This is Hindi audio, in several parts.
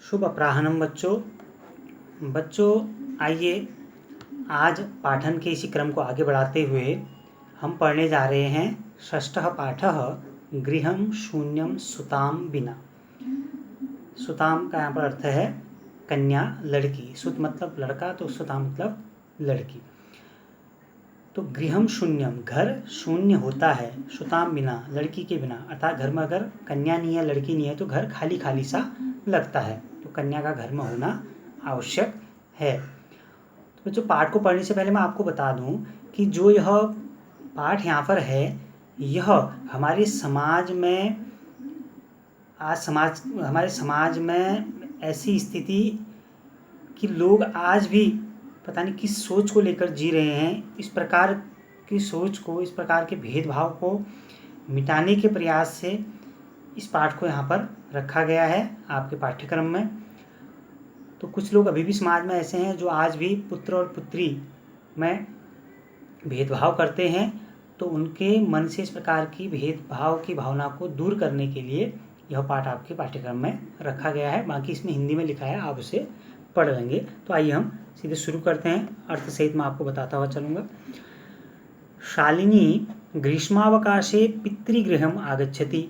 शुभ अपराह्नम बच्चों आइए आज पाठन के इसी क्रम को आगे बढ़ाते हुए हम पढ़ने जा रहे हैं षष्ठः पाठः गृहं शून्यं सुताम विना। सुताम का यहाँ पर अर्थ है कन्या, लड़की। सुत मतलब लड़का, तो सुताम मतलब लड़की। तो गृहम शून्यम, घर शून्य होता है, सुताम बिना, लड़की के बिना। अर्थात घर में अगर कन्या नहीं है, लड़की नहीं है तो घर खाली खाली सा लगता है। तो कन्या का घर में होना आवश्यक है। तो जो पाठ को पढ़ने से पहले मैं आपको बता दूं कि जो यह पाठ यहाँ पर है, यह हमारे समाज में हमारे समाज में ऐसी स्थिति कि लोग आज भी पता नहीं किस सोच को लेकर जी रहे हैं। इस प्रकार की सोच को, इस प्रकार के भेदभाव को मिटाने के प्रयास से इस पाठ को यहाँ पर रखा गया है आपके पाठ्यक्रम में। तो कुछ लोग अभी भी समाज में ऐसे हैं जो आज भी पुत्र और पुत्री में भेदभाव करते हैं। तो उनके मन से इस प्रकार की भेदभाव की भावना को दूर करने के लिए यह पाठ आपके पाठ्यक्रम में रखा गया है। बाकी इसमें हिंदी में लिखा है, आप उसे पढ़ लेंगे। तो आइए हम सीधे शुरू करते हैं। अर्थ सहित मैं आपको बताता हुआ चलूँगा। शालिनी ग्रीष्मावकाशे पितृगृहम आगच्छति।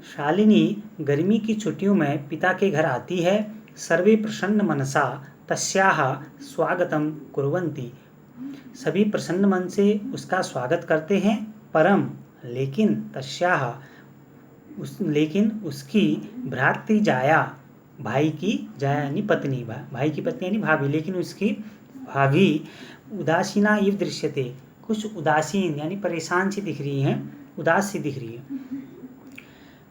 शालिनी गर्मी की छुट्टियों में पिता के घर आती है। सर्वे प्रसन्न मनसा तस्याः स्वागतम कुर्वन्ति। सभी प्रसन्न मन से उसका स्वागत करते हैं। परम लेकिन तस्याः लेकिन उसकी भ्रातृजाया, भाई की जाया यानी पत्नी, भाई की पत्नी यानी भाभी, लेकिन उसकी भाभी उदासीना इव दृश्यते, कुछ उदासीन यानी परेशान सी दिख रही हैं, उदास सी दिख रही है।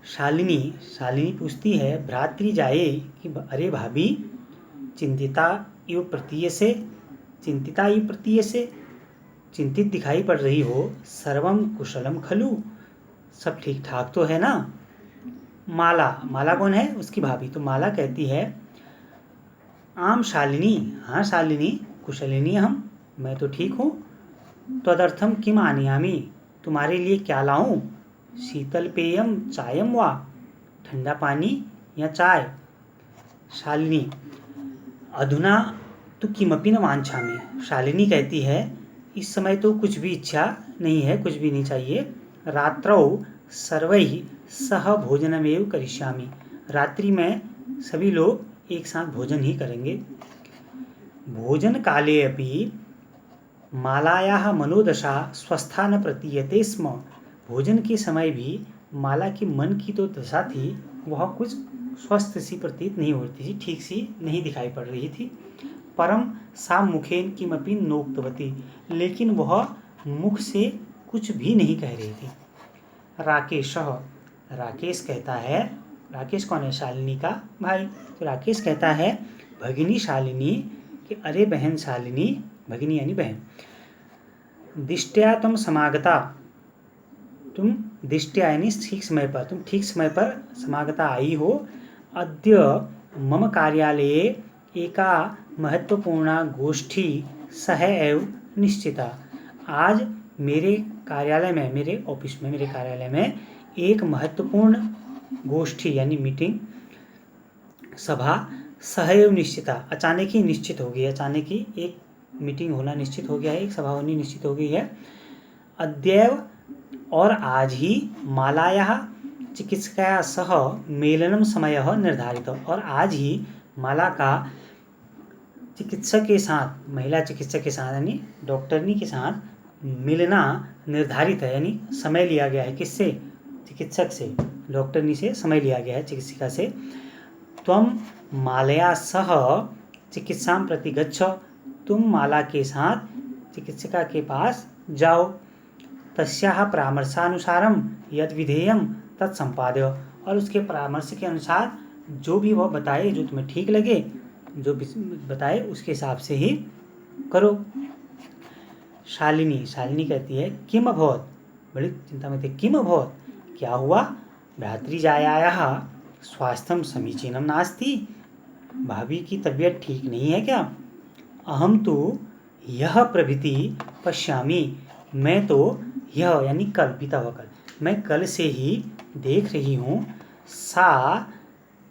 शालिनी पूछती है भ्रातृजाये कि अरे भाभी, चिंतिता इव प्रतीयसे, चिंतित दिखाई पड़ रही हो। सर्वम कुशलम खलु, सब ठीक ठाक तो है ना। माला कौन है? उसकी भाभी। तो माला कहती है आम शालिनी, हाँ शालिनी, कुशलिनी हम, मैं तो ठीक हूँ। तदर्थम किम आनयामि, तुम्हारे लिए क्या लाऊं? शीतल पेयम चायम वा, ठंडा पानी या चाय। शालिनी अधुना तो किमपि न वांछामि। शालिनी कहती है इस समय तो कुछ भी इच्छा नहीं है, कुछ भी नहीं चाहिए। रात्रौ सर्वैः सह भोजनमेव करिष्यामि, रात्रि में सभी लोग एक साथ भोजन ही करेंगे। भोजन काले अपि मालायाः मनोदशा स्वस्था न प्रतीयते स्म। भोजन के समय भी माला की मन की तो दशा थी, वह कुछ स्वस्थ सी प्रतीत नहीं होती थी, ठीक सी नहीं दिखाई पड़ रही थी। परम सा मुखेन किमपि नोक्तवती, लेकिन वह मुख से कुछ भी नहीं कह रही थी। राकेश कहता है, राकेश कौन है? शालिनी का भाई। तो राकेश कहता है भगिनी शालिनी कि अरे बहन शालिनी, भगिनी यानी बहन, दिष्टया तुम समागता, तुम दिष्टया यानी ठीक समय पर, तुम ठीक समय पर समागता आई हो। अद्य मम कार्यालये एका महत्वपूर्णा गोष्ठी सह एव निश्चिता। आज मेरे कार्यालय में, मेरे ऑफिस में, मेरे कार्यालय में एक महत्वपूर्ण गोष्ठी यानी मीटिंग, सभा सहैव निश्चिता, अचानक ही निश्चित हो गई। अचानक ही एक मीटिंग होना निश्चित हो गया है, एक सभा होनी निश्चित हो गई है। अद्यैव और आज ही मालायाः चिकित्सकया सह मेलनम समयः निर्धारित, और आज ही माला का चिकित्सक के साथ, महिला चिकित्सक के साथ यानी डॉक्टरनी के साथ मिलना निर्धारित है, यानी समय लिया गया है। किससे? चिकित्सक से, डॉक्टरनी से समय लिया गया है, चिकित्सिका से। त्वम मालया सह चिकित्सां प्रति गच्छ, तुम माला के साथ चिकित्सिका के पास जाओ। तस्याः परामर्शानुसारम यद विधेयम तत् संपाद्य, और उसके परामर्श के अनुसार जो भी वह बताए, जो तुम्हें ठीक लगे, जो बताए उसके हिसाब से ही करो। शालिनी कहती है किम अभवत्, बड़ी चिंता में थे। किम अभवत्, क्या हुआ? भ्रातृजायायाः स्वास्थ्यम समीचीनम नास्ति, भाभी की तबीयत ठीक नहीं है क्या? अहम तो यह प्रभृति पश्यामि, मैं तो यह यानी कल, बीता हुआ कल, मैं कल से ही देख रही हूँ। सा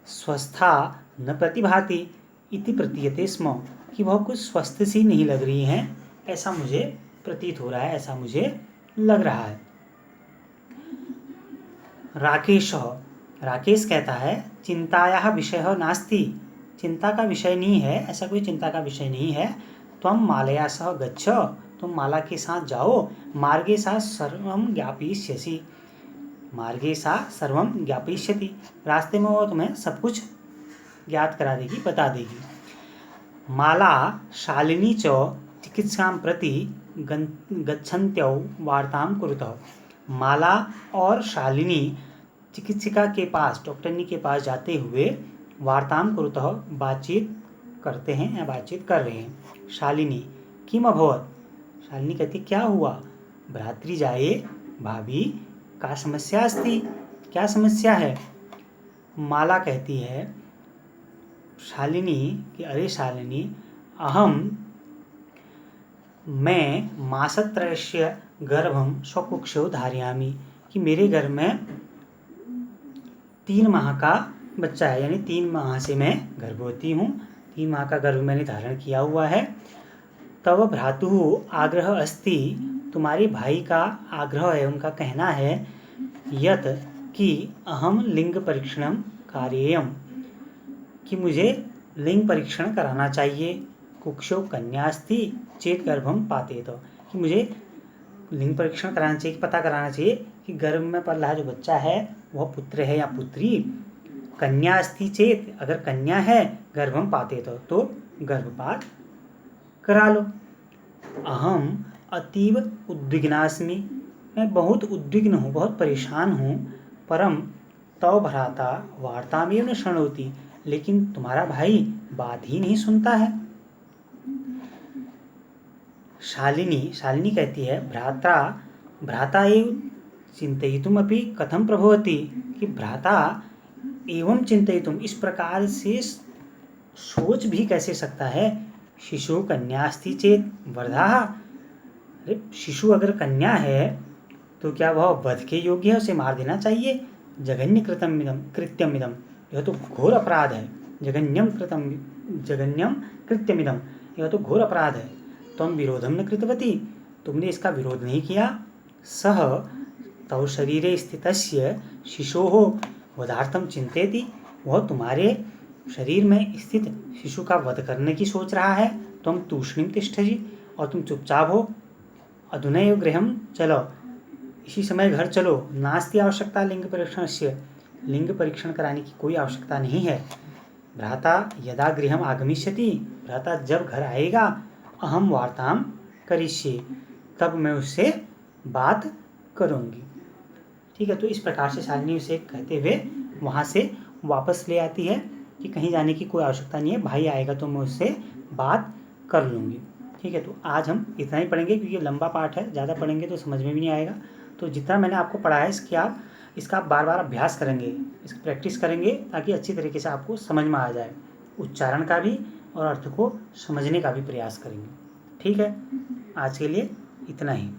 स्वस्था न प्रतिभाति इति प्रतीयते स्म, कि वह कुछ स्वस्थ सी नहीं लग रही हैं, ऐसा मुझे प्रतीत हो रहा है, ऐसा मुझे लग रहा है। राकेश कहता है चिंतायाः विषयः नास्ति, चिंता का विषय नहीं है, ऐसा कोई चिंता का विषय नहीं है। त्वं मालया सह गच्छ, तुम माला के साथ जाओ, मार्गे सा सर्वं ज्ञापयिष्यसि, मार्गे सा सर्वं ज्ञापयिष्यति, रास्ते में वो तुम्हें सब कुछ ज्ञात करा देगी, बता देगी। माला शालिनी च चिकित्सां प्रति गच्छन्त्यौ वार्तां कुरुतः, माला और शालिनी चिकित्सिका के पास, डॉक्टरनी के पास जाते हुए वार्तां कुरुतः, बातचीत करते हैं या बातचीत कर रहे हैं। शालिनी किम अभवत्, शालिनी कहती क्या हुआ। भ्रातृजाये भाभी का समस्या अस्ति, क्या समस्या है। माला कहती है शालिनी कि अरे शालिनी, मैं मासत्रयस्य गर्भं स्वकुक्षौ धारयामि, कि मेरे घर में 3 माह का बच्चा है, यानी 3 माह से मैं गर्भवती हूँ, 3 माह का गर्भ मैंने धारण किया हुआ है। तव भ्रातुः आग्रह अस्ति, तुम्हारे भाई का आग्रह है, उनका कहना है, यत कि अहम लिंग परीक्षणम कार्येयम, कि मुझे लिंग परीक्षण कराना चाहिए। कुक्षौ कन्या अस्ति चेत गर्भम पातेत, कि मुझे लिंग परीक्षण कराना चाहिए, पता कराना चाहिए कि गर्भ में पल रहा जो बच्चा है वह पुत्र है या पुत्री। कन्या अस्ति चेत, अगर कन्या है, गर्भम पातेत, तो गर्भपात करा लो। अहम अतीव उद्विग्नास्मि, मैं बहुत उद्विग्न हूँ, बहुत परेशान हूँ। परम तव भ्राता वार्तामेव न शृणोति, लेकिन तुम्हारा भाई बात ही नहीं सुनता है। शालिनी कहती है भ्राता एव चिंतयितुमपि कथम प्रभवति, कि भ्राता एवं चिंतयितुम, इस प्रकार से सोच भी कैसे सकता है। शिशु कन्या अस्ति चेत वर्धाः, अरे शिशु अगर कन्या है तो क्या वह वध के योग्य है, उसे मार देना चाहिए। जघन्य कृत्यमिदम, यह तो घोर अपराध है। जघन्यम कृत्यमिदम, यह तो घोर अपराध है। त्वं विरोधम न कृतवती, तुमने इसका विरोध नहीं किया। सह तव शरीरे स्थितस्य शिशोः वधार्थम चिंतेति, वह तुम्हारे शरीर में स्थित शिशु का वध करने की सोच रहा है। त्वं तूष्णीम तिष्ठसि, और तुम चुपचाप हो। अधुनैव गृहं चलो, इसी समय घर चलो। नास्ति आवश्यकता लिंग परीक्षणस्य, लिंग परीक्षण कराने की कोई आवश्यकता नहीं है। भ्राता यदा गृहम आगमिष्यति, भ्राता जब घर आएगा, अहम वार्ताम करिष्ये, तब मैं उससे बात करूँगी। ठीक है, तो इस प्रकार से शालिनी उसे कहते हुए वहाँ से वापस ले आती है कि कहीं जाने की कोई आवश्यकता नहीं है, भाई आएगा तो मैं उससे बात कर लूँगी। ठीक है, तो आज हम इतना ही पढ़ेंगे, क्योंकि लंबा पाठ है, ज़्यादा पढ़ेंगे तो समझ में भी नहीं आएगा। तो जितना मैंने आपको पढ़ा है इसका आप बार बार अभ्यास करेंगे, इसकी प्रैक्टिस करेंगे, ताकि अच्छी तरीके से आपको समझ में आ जाए। उच्चारण का भी और अर्थ को समझने का भी प्रयास करेंगे। ठीक है, आज के लिए इतना ही।